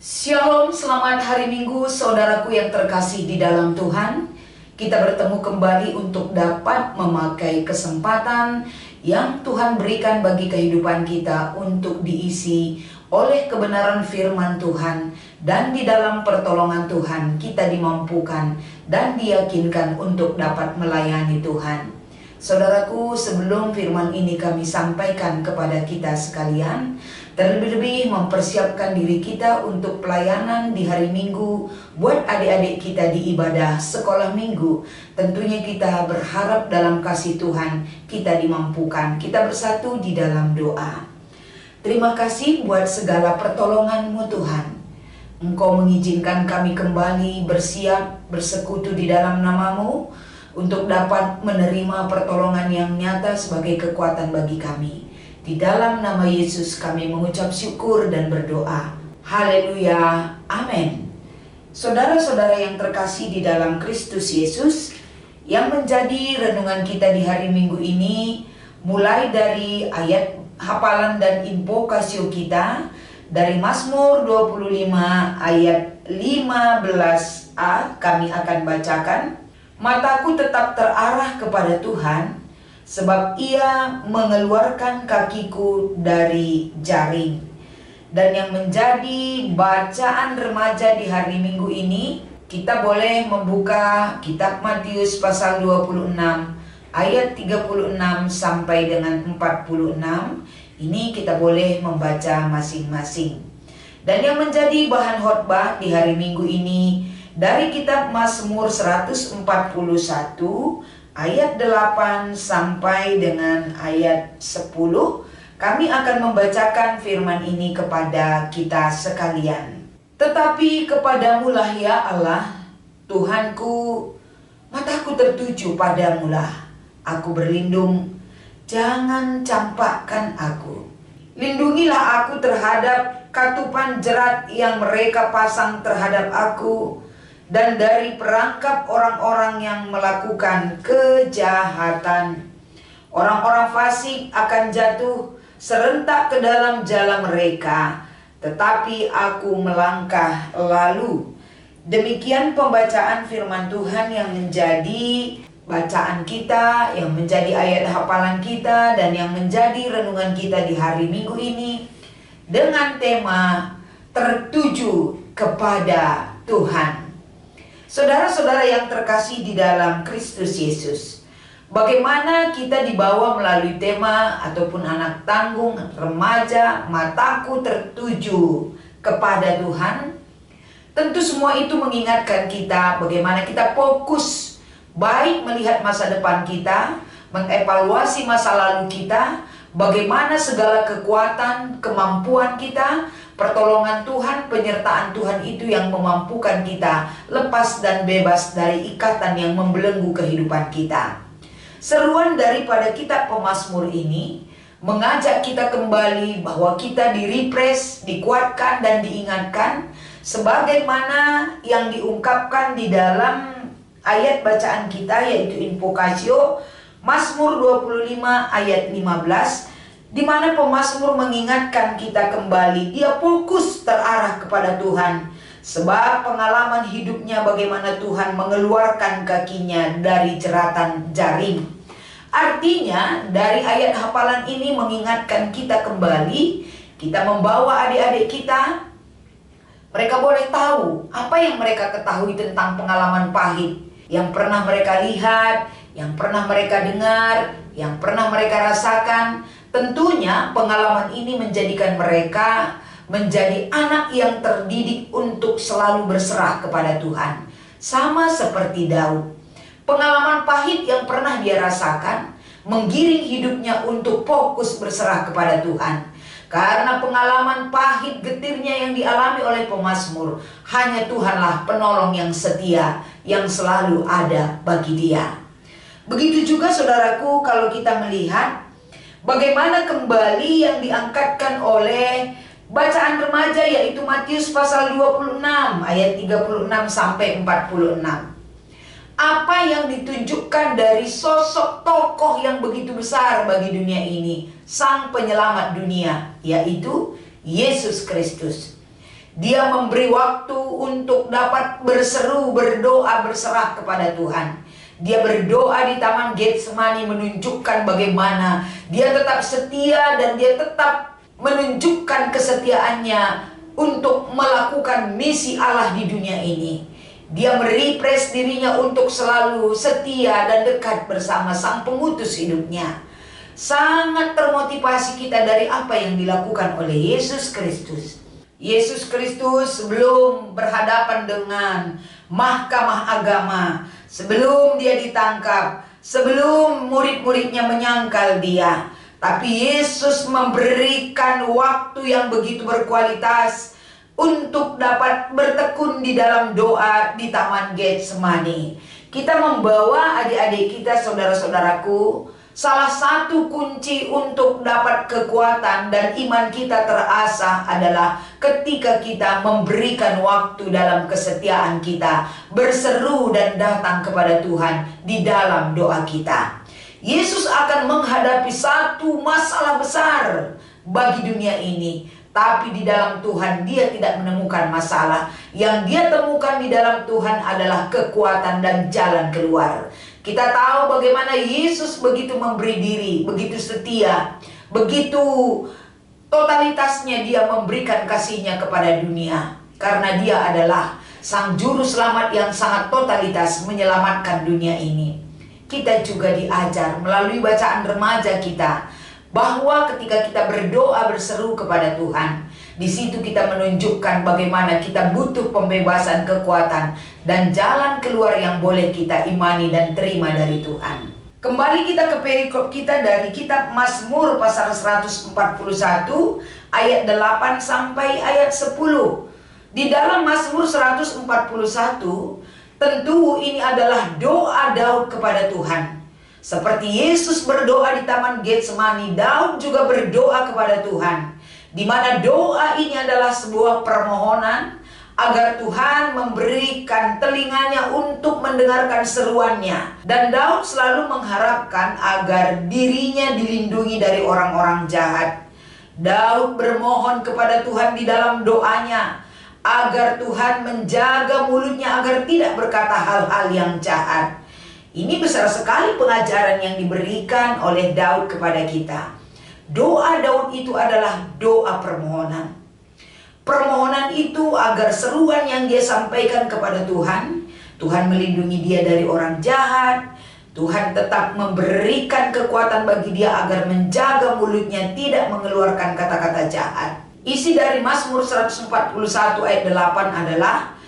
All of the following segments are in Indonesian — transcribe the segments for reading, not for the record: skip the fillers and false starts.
Shalom, selamat hari Minggu saudaraku yang terkasih di dalam Tuhan. Kita bertemu kembali untuk dapat memakai kesempatan yang Tuhan berikan bagi kehidupan kita untuk diisi oleh kebenaran firman Tuhan. Dan di dalam pertolongan Tuhan kita dimampukan dan diyakinkan untuk dapat melayani Tuhan. Saudaraku, sebelum firman ini kami sampaikan kepada kita sekalian, terlebih-lebih mempersiapkan diri kita untuk pelayanan di hari Minggu buat adik-adik kita di ibadah sekolah minggu. Tentunya kita berharap dalam kasih Tuhan kita dimampukan. Kita bersatu di dalam doa. Terima kasih buat segala pertolongan-Mu Tuhan. Engkau mengizinkan kami kembali bersiap bersekutu di dalam nama-Mu untuk dapat menerima pertolongan yang nyata sebagai kekuatan bagi kami. Di dalam nama Yesus kami mengucap syukur dan berdoa. Haleluya, amin. Saudara-saudara yang terkasih di dalam Kristus Yesus, yang menjadi renungan kita di hari Minggu ini, mulai dari ayat hafalan dan invokasio kita, dari Mazmur 25 ayat 15a kami akan bacakan. Mataku tetap terarah kepada Tuhan, sebab Ia mengeluarkan kakiku dari jaring. Dan yang menjadi bacaan remaja di hari Minggu ini, kita boleh membuka kitab Matius pasal 26 ayat 36 sampai dengan 46. Ini kita boleh membaca masing-masing. Dan yang menjadi bahan khotbah di hari Minggu ini dari kitab Mazmur 141 ayat 8 sampai dengan ayat 10, kami akan membacakan firman ini kepada kita sekalian. Tetapi kepadamu-lah ya Allah, Tuhanku, mataku tertuju padamu-lah. Aku berlindung, jangan campakkan aku. Lindungilah aku terhadap katupan jerat yang mereka pasang terhadap aku, dan dari perangkap orang-orang yang melakukan kejahatan. Orang-orang fasik akan jatuh serentak ke dalam jala mereka, tetapi aku melangkah lalu. Demikian pembacaan firman Tuhan yang menjadi bacaan kita, yang menjadi ayat hafalan kita, dan yang menjadi renungan kita di hari Minggu ini, dengan tema tertuju kepada Tuhan. Saudara-saudara yang terkasih di dalam Kristus Yesus, bagaimana kita dibawa melalui tema ataupun anak tanggung remaja, mataku tertuju kepada Tuhan. Tentu semua itu mengingatkan kita bagaimana kita fokus, baik melihat masa depan kita, mengevaluasi masa lalu kita, bagaimana segala kekuatan, kemampuan kita, pertolongan Tuhan, penyertaan Tuhan itu yang memampukan kita lepas dan bebas dari ikatan yang membelenggu kehidupan kita. Seruan daripada kitab Pemazmur ini mengajak kita kembali bahwa kita di-refresh, dikuatkan dan diingatkan sebagaimana yang diungkapkan di dalam ayat bacaan kita, yaitu invokasio Mazmur 25 ayat 15, di mana pemazmur mengingatkan kita kembali, dia fokus terarah kepada Tuhan. Sebab pengalaman hidupnya bagaimana Tuhan mengeluarkan kakinya dari jeratan jaring. Artinya dari ayat hafalan ini mengingatkan kita kembali, kita membawa adik-adik kita, mereka boleh tahu apa yang mereka ketahui tentang pengalaman pahit yang pernah mereka lihat, yang pernah mereka dengar, yang pernah mereka rasakan. Tentunya pengalaman ini menjadikan mereka menjadi anak yang terdidik untuk selalu berserah kepada Tuhan. Sama seperti Daud. Pengalaman pahit yang pernah dia rasakan menggiring hidupnya untuk fokus berserah kepada Tuhan. Karena pengalaman pahit getirnya yang dialami oleh pemazmur, hanya Tuhanlah penolong yang setia, yang selalu ada bagi dia. Begitu juga saudaraku, kalau kita melihat bagaimana kembali yang diangkatkan oleh bacaan remaja, yaitu Matius pasal 26 ayat 36 sampai 46. Apa yang ditunjukkan dari sosok tokoh yang begitu besar bagi dunia ini, sang penyelamat dunia, yaitu Yesus Kristus. Dia memberi waktu untuk dapat berseru, berdoa, berserah kepada Tuhan. Dia berdoa di Taman Getsemani menunjukkan bagaimana dia tetap setia dan dia tetap menunjukkan kesetiaannya untuk melakukan misi Allah di dunia ini. Dia merefresh dirinya untuk selalu setia dan dekat bersama Sang Pengutus hidupnya. Sangat termotivasi kita dari apa yang dilakukan oleh Yesus Kristus. Yesus Kristus sebelum berhadapan dengan mahkamah agama, sebelum dia ditangkap, sebelum murid-muridnya menyangkal dia, tapi Yesus memberikan waktu yang begitu berkualitas untuk dapat bertekun di dalam doa di Taman Getsemani. Kita membawa adik-adik kita, saudara-saudaraku, salah satu kunci untuk dapat kekuatan dan iman kita terasah adalah ketika kita memberikan waktu dalam kesetiaan kita, berseru dan datang kepada Tuhan di dalam doa kita. Yesus akan menghadapi satu masalah besar bagi dunia ini, tapi di dalam Tuhan dia tidak menemukan masalah. Yang dia temukan di dalam Tuhan adalah kekuatan dan jalan keluar. Kita tahu bagaimana Yesus begitu memberi diri, begitu setia, begitu totalitasnya dia memberikan kasihnya kepada dunia. Karena dia adalah Sang Juru Selamat yang sangat totalitas menyelamatkan dunia ini. Kita juga diajar melalui bacaan remaja kita bahwa ketika kita berdoa berseru kepada Tuhan, di situ kita menunjukkan bagaimana kita butuh pembebasan, kekuatan, dan jalan keluar yang boleh kita imani dan terima dari Tuhan. Kembali kita ke perikop kita dari kitab Mazmur pasal 141 ayat 8 sampai ayat 10. Di dalam Mazmur 141, tentu ini adalah doa Daud kepada Tuhan. Seperti Yesus berdoa di Taman Getsemani, Daud juga berdoa kepada Tuhan, di mana doa ini adalah sebuah permohonan agar Tuhan memberikan telinganya untuk mendengarkan seruannya. Dan Daud selalu mengharapkan agar dirinya dilindungi dari orang-orang jahat. Daud bermohon kepada Tuhan di dalam doanya agar Tuhan menjaga mulutnya agar tidak berkata hal-hal yang jahat. Ini besar sekali pengajaran yang diberikan oleh Daud kepada kita. Doa Daud itu adalah doa permohonan. Permohonan itu agar seruan yang dia sampaikan kepada Tuhan, Tuhan melindungi dia dari orang jahat, Tuhan tetap memberikan kekuatan bagi dia agar menjaga mulutnya tidak mengeluarkan kata-kata jahat. Isi dari Mazmur 141 ayat 8 adalah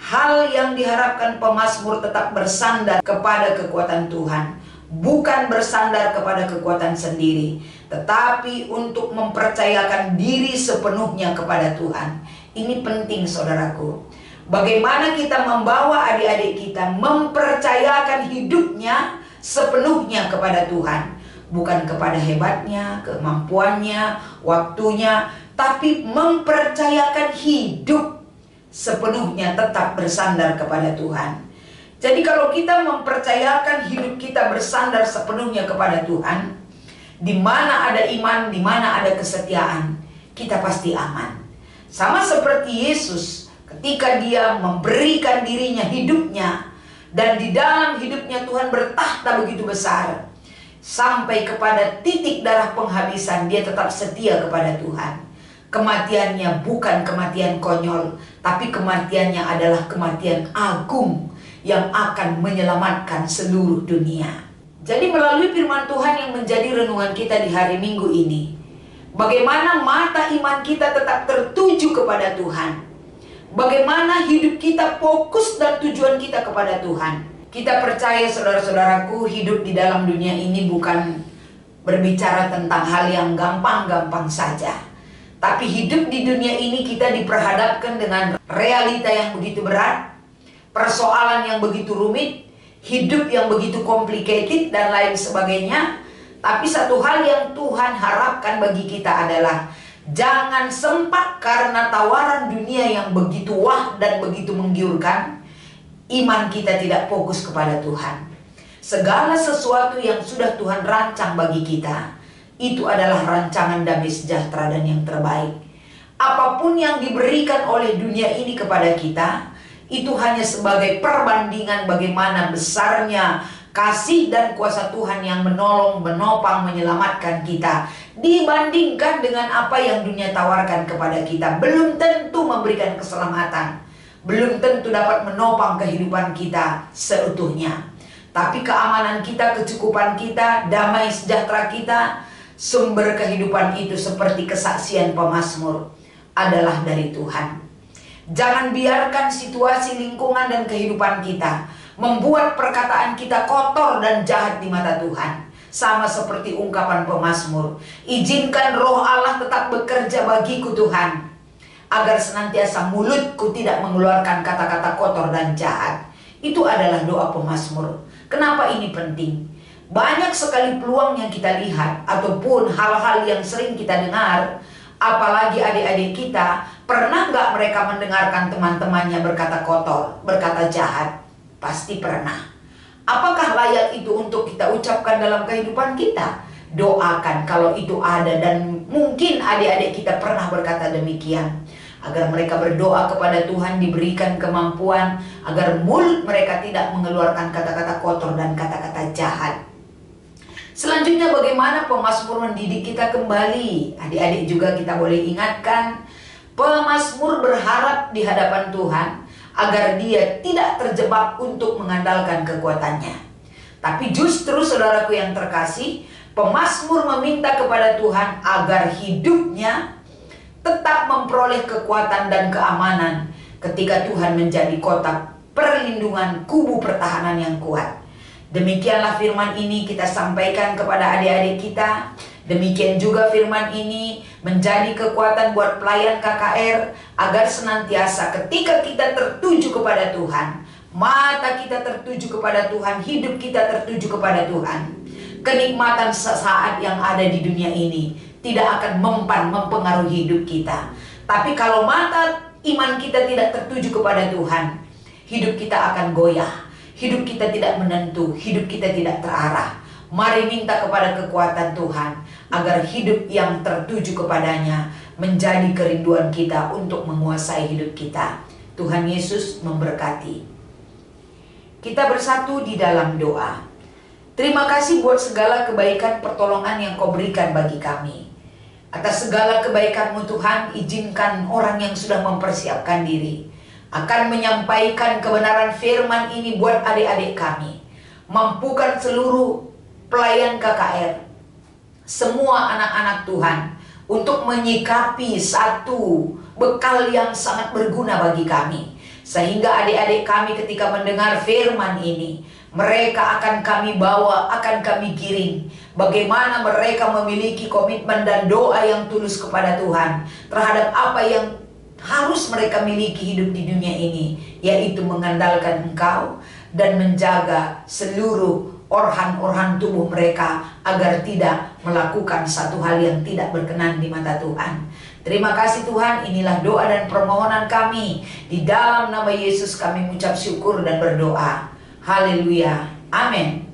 hal yang diharapkan pemazmur tetap bersandar kepada kekuatan Tuhan, bukan bersandar kepada kekuatan sendiri, tetapi untuk mempercayakan diri sepenuhnya kepada Tuhan. Ini penting, saudaraku. Bagaimana kita membawa adik-adik kita mempercayakan hidupnya sepenuhnya kepada Tuhan, bukan kepada hebatnya, kemampuannya, waktunya, tapi mempercayakan hidup sepenuhnya tetap bersandar kepada Tuhan. Jadi kalau kita mempercayakan hidup kita bersandar sepenuhnya kepada Tuhan, di mana ada iman, di mana ada kesetiaan, kita pasti aman. Sama seperti Yesus ketika dia memberikan dirinya, hidupnya, dan di dalam hidupnya Tuhan bertahta begitu besar, sampai kepada titik darah penghabisan dia tetap setia kepada Tuhan. Kematiannya bukan kematian konyol, tapi kematiannya adalah kematian agung yang akan menyelamatkan seluruh dunia. Jadi melalui firman Tuhan yang menjadi renungan kita di hari Minggu ini, bagaimana mata iman kita tetap tertuju kepada Tuhan, bagaimana hidup kita fokus dan tujuan kita kepada Tuhan. Kita percaya, saudara-saudaraku, hidup di dalam dunia ini bukan berbicara tentang hal yang gampang-gampang saja. Tapi hidup di dunia ini kita diperhadapkan dengan realita yang begitu berat, persoalan yang begitu rumit, hidup yang begitu complicated dan lain sebagainya. Tapi satu hal yang Tuhan harapkan bagi kita adalah jangan sempat karena tawaran dunia yang begitu wah dan begitu menggiurkan, iman kita tidak fokus kepada Tuhan. Segala sesuatu yang sudah Tuhan rancang bagi kita, itu adalah rancangan damai sejahtera dan yang terbaik. Apapun yang diberikan oleh dunia ini kepada kita, itu hanya sebagai perbandingan bagaimana besarnya kasih dan kuasa Tuhan yang menolong, menopang, menyelamatkan kita, dibandingkan dengan apa yang dunia tawarkan kepada kita. Belum tentu memberikan keselamatan, belum tentu dapat menopang kehidupan kita seutuhnya. Tapi keamanan kita, kecukupan kita, damai sejahtera kita, sumber kehidupan itu seperti kesaksian pemazmur adalah dari Tuhan. Jangan biarkan situasi lingkungan dan kehidupan kita membuat perkataan kita kotor dan jahat di mata Tuhan. Sama seperti ungkapan pemazmur, izinkan roh Allah tetap bekerja bagiku Tuhan, agar senantiasa mulutku tidak mengeluarkan kata-kata kotor dan jahat. Itu adalah doa pemazmur. Kenapa ini penting? Banyak sekali peluang yang kita lihat ataupun hal-hal yang sering kita dengar. Apalagi adik-adik kita, pernah nggak mereka mendengarkan teman-temannya berkata kotor, berkata jahat? Pasti pernah. Apakah layak itu untuk kita ucapkan dalam kehidupan kita? Doakan kalau itu ada, dan mungkin adik-adik kita pernah berkata demikian. Agar mereka berdoa kepada Tuhan, diberikan kemampuan agar mulut mereka tidak mengeluarkan kata-kata kotor dan kata-kata jahat. Selanjutnya, bagaimana pemazmur mendidik kita kembali? Adik-adik juga kita boleh ingatkan, pemazmur berharap di hadapan Tuhan agar dia tidak terjebak untuk mengandalkan kekuatannya. Tapi justru saudaraku yang terkasih, pemazmur meminta kepada Tuhan agar hidupnya tetap memperoleh kekuatan dan keamanan ketika Tuhan menjadi kotak perlindungan, kubu pertahanan yang kuat. Demikianlah firman ini kita sampaikan kepada adik-adik kita. Demikian juga firman ini menjadi kekuatan buat pelayan KKR, agar senantiasa ketika kita tertuju kepada Tuhan, mata kita tertuju kepada Tuhan, hidup kita tertuju kepada Tuhan, kenikmatan sesaat yang ada di dunia ini tidak akan mempan mempengaruhi hidup kita. Tapi kalau mata iman kita tidak tertuju kepada Tuhan, hidup kita akan goyah, hidup kita tidak menentu, hidup kita tidak terarah. Mari minta kepada kekuatan Tuhan agar hidup yang tertuju kepadanya menjadi kerinduan kita untuk menguasai hidup kita. Tuhan Yesus memberkati. Kita bersatu di dalam doa. Terima kasih buat segala kebaikan pertolongan yang Kau berikan bagi kami. Atas segala kebaikan-Mu Tuhan, izinkan orang yang sudah mempersiapkan diri akan menyampaikan kebenaran firman ini buat adik-adik kami. Mampukan seluruh pelayan KKR, semua anak-anak Tuhan, untuk menyikapi satu bekal yang sangat berguna bagi kami. Sehingga adik-adik kami ketika mendengar firman ini, mereka akan kami bawa, akan kami giring. Bagaimana mereka memiliki komitmen dan doa yang tulus kepada Tuhan terhadap apa yang harus mereka miliki hidup di dunia ini, yaitu mengandalkan Engkau dan menjaga seluruh organ-organ tubuh mereka agar tidak melakukan satu hal yang tidak berkenan di mata Tuhan. Terima kasih Tuhan, inilah doa dan permohonan kami. Di dalam nama Yesus kami mengucap syukur dan berdoa. Haleluya. Amin.